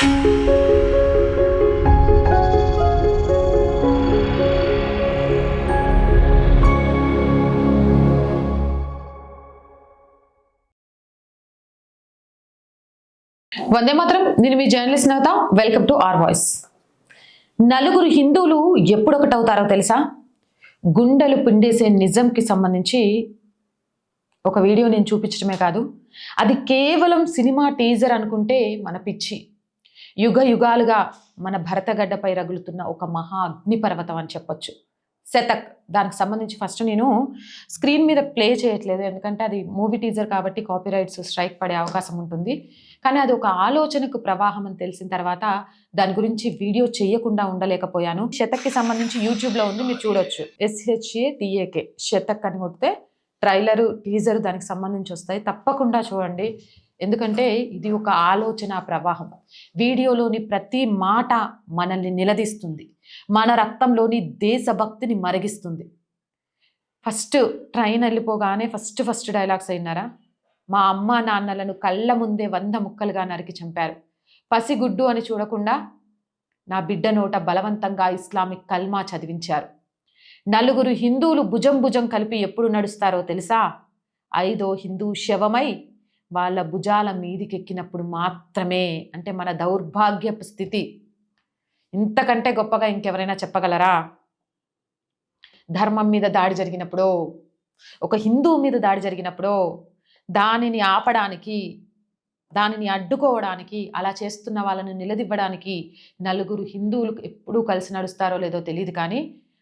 వందే మాత్రం. నేను మీ journalist Navata. Welcome to R voice. నలుగురు హిందువులు ఎప్పుడొకటవుతారో తెలుసా? గుండెలు పిండేసే నిజంకి సంబంధించి ఒక వీడియో నేను చూపించడమే కాదు, అది కేవలం సినిమా టీజర్ అనుకుంటే మన పిచ్చి. యుగ యుగాలుగా మన భరతగడ్డపై రగులుతున్న ఒక మహా అగ్నిపర్వతం అని చెప్పొచ్చు. శతక్. దానికి సంబంధించి ఫస్ట్ నేను స్క్రీన్ మీద ప్లే చేయట్లేదు, ఎందుకంటే అది మూవీ టీజర్ కాబట్టి కాపీరైట్స్ స్ట్రైక్ పడే అవకాశం ఉంటుంది. కానీ అది ఒక ఆలోచనకు ప్రవాహం అని తెలిసిన తర్వాత దాని గురించి వీడియో చేయకుండా ఉండలేకపోయాను. శతక్కి సంబంధించి యూట్యూబ్లో ఉంది, మీరు చూడొచ్చు. SHATAK శతక్ అని కొడితే ట్రైలరు టీజరు దానికి సంబంధించి వస్తాయి. తప్పకుండా చూడండి, ఎందుకంటే ఇది ఒక ఆలోచన ప్రవాహం. వీడియోలోని ప్రతి మాట మనల్ని నిలదీస్తుంది, మన రక్తంలోని దేశభక్తిని మరిగిస్తుంది. ఫస్ట్ ట్రైన్ వెళ్ళిపోగానే ఫస్ట్ డైలాగ్స్ అయినారా? మా అమ్మ నాన్నలను కళ్ళ ముందే 100 ముక్కలుగా నరికి చంపారు. పసిగుడ్డు అని చూడకుండా నా బిడ్డ నోట బలవంతంగా ఇస్లామిక్ కల్మా చదివించారు. నలుగురు హిందువులు భుజం భుజం కలిపి ఎప్పుడు నడుస్తారో తెలుసా? 5వ హిందూ శవమై వాళ్ళ భుజాల మీదికెక్కినప్పుడు మాత్రమే. అంటే మన దౌర్భాగ్యపు స్థితి ఇంతకంటే గొప్పగా ఇంకెవరైనా చెప్పగలరా? ధర్మం మీద దాడి జరిగినప్పుడు, ఒక హిందువు మీద దాడి జరిగినప్పుడు దానిని ఆపడానికి, దానిని అడ్డుకోవడానికి, అలా చేస్తున్న వాళ్ళని నిలదివ్వడానికి నలుగురు హిందువులు ఎప్పుడూ కలిసి నడుస్తారో లేదో తెలియదు, కానీ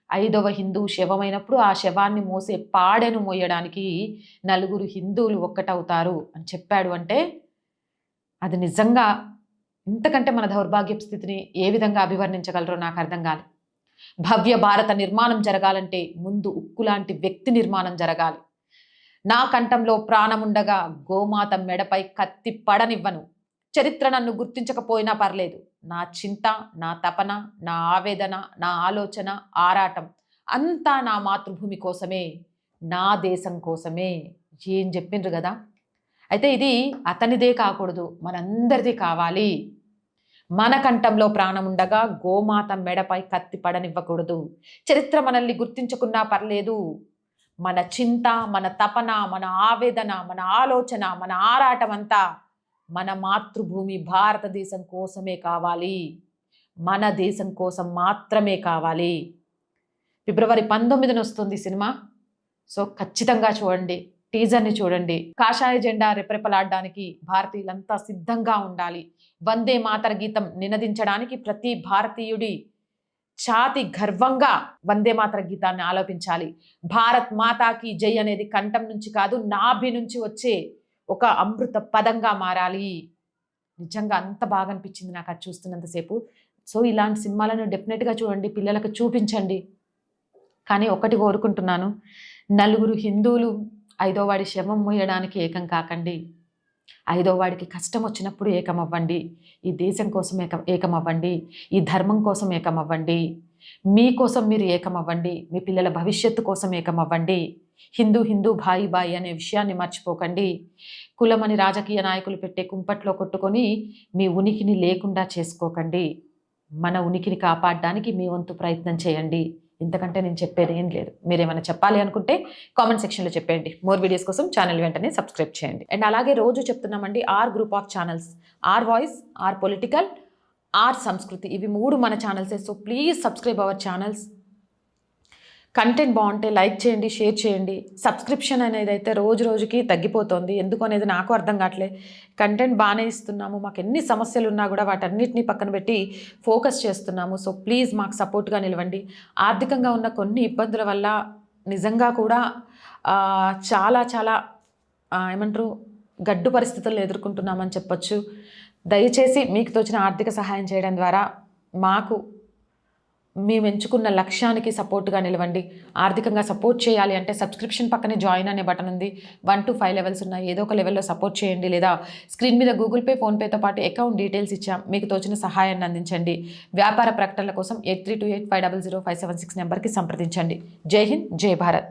5వ హిందువు శవమైనప్పుడు ఆ శవాన్ని మోసే పాడెను మోయడానికి నలుగురు హిందువులు ఒక్కటవుతారు అని చెప్పాడు. అంటే అది నిజంగా ఇంతకంటే మన దౌర్భాగ్యపు స్థితిని ఏ విధంగా అభివర్ణించగలరో నాకు అర్థం కాదు. భవ్య భారత నిర్మాణం జరగాలంటే ముందు ఉక్కు లాంటి వ్యక్తి నిర్మాణం జరగాలి. నా కంఠంలో ప్రాణముండగా గోమాత మెడపై కత్తి పడనివ్వను. చరిత్ర నన్ను గుర్తించకపోయినా పర్లేదు. నా చింత, నా తపన, నా ఆవేదన, నా ఆలోచన, ఆరాటం అంతా నా మాతృభూమి కోసమే, నా దేశం కోసమే. ఏం చెప్పిండ్రు కదా. అయితే ఇది అతనిదే కాకూడదు, మనందరిది కావాలి. మన కంఠంలో ప్రాణం ఉండగా గోమాత మెడపై కత్తి పడనివ్వకూడదు. చరిత్ర మనల్ని గుర్తించకున్నా పర్లేదు. మన చింత, మన తపన, మన ఆవేదన, మన ఆలోచన, మన ఆరాటం అంతా మన మాతృభూమి భారతదేశం కోసమే కావాలి, మన దేశం కోసం మాత్రమే కావాలి. ఫిబ్రవరి 19న వస్తుంది సినిమా. సో ఖచ్చితంగా చూడండి, టీజర్ని చూడండి. కాషాయ జెండా రెపరెపలాడడానికి భారతీయులంతా సిద్ధంగా ఉండాలి. వందే మాతర గీతం నినదించడానికి ప్రతి భారతీయుడి ఛాతి గర్వంగా వందే మాతర గీతాన్ని ఆలోపించాలి. భారత్ మాతాకి జై అనేది కంఠం నుంచి కాదు, నాభి నుంచి వచ్చే ఒక అమృత పదంగా మారాలి. నిజంగా అంత బాగా అనిపించింది నాకు అది చూస్తున్నంతసేపు. సో ఇలాంటి సినిమాలను డెఫినెట్గా చూడండి, పిల్లలకు చూపించండి. కానీ ఒకటి కోరుకుంటున్నాను, నలుగురు హిందువులు 5వ వాడి శవం మోయడానికి ఏకం కాకండి. 5వ వాడికి కష్టం వచ్చినప్పుడు ఏకమవ్వండి. ఈ దేశం కోసం ఏకమవ్వండి. ఈ ధర్మం కోసం ఏకమవ్వండి. మీకోసం మీరు ఏకమవ్వండి. మీ పిల్లల భవిష్యత్తు కోసం ఏకమవ్వండి. హిందూ భాయి బాయి అనే విషయాన్ని మర్చిపోకండి. కులమని రాజకీయ నాయకులు పెట్టే కుంపట్లో కొట్టుకొని మీ ఉనికిని లేకుండా చేసుకోకండి. మన ఉనికిని కాపాడడానికి మీ వంతు ప్రయత్నం చేయండి. ఇంతకంటే నేను చెప్పేది ఏం లేదు. మీరేమైనా చెప్పాలి అనుకుంటే కామెంట్ సెక్షన్లో చెప్పండి. మోర్ వీడియోస్ కోసం ఛానల్ వెంటనే సబ్స్క్రైబ్ చేయండి. అండ్ అలాగే రోజు చెప్తున్నామండి, R group of channels, R voice, R political, R Samskruthi, ఇవి 3 మన ఛానల్సే. So please subscribe our channels. Content బాగుంటే లైక్ చేయండి, షేర్ చేయండి. సబ్స్క్రిప్షన్ అనేది అయితే రోజు రోజుకి తగ్గిపోతుంది, ఎందుకు అనేది నాకు అర్థం కావట్లే. కంటెంట్ బాగానే ఇస్తున్నాము, మాకు ఎన్ని సమస్యలు ఉన్నా కూడా వాటన్నిటిని పక్కన పెట్టి ఫోకస్ చేస్తున్నాము. సో ప్లీజ్ మాకు సపోర్ట్గా నిలవండి. ఆర్థికంగా ఉన్న కొన్ని ఇబ్బందుల వల్ల నిజంగా కూడా చాలా ఏమంటారు గడ్డు పరిస్థితులను ఎదుర్కొంటున్నామని చెప్పొచ్చు. దయచేసి మీకు తోచిన ఆర్థిక సహాయం చేయడం ద్వారా మాకు మేము ఎంచుకున్న లక్ష్యానికి సపోర్ట్గా నిలవండి. ఆర్థికంగా సపోర్ట్ చేయాలి అంటే సబ్స్క్రిప్షన్ పక్కనే జాయిన్ అనే బటన్ ఉంది. 1 to 5 లెవెల్స్ ఉన్నాయి. ఏదో ఒక లెవెల్లో సపోర్ట్ చేయండి, లేదా స్క్రీన్ మీద గూగుల్ పే, ఫోన్పేతో పాటు అకౌంట్ డీటెయిల్స్ ఇచ్చాం, మీకు తోచిన సహాయాన్ని అందించండి. వ్యాపార ప్రకటనల కోసం 8328500576 నెంబర్కి సంప్రదించండి. జై హింద్, జై భారత్.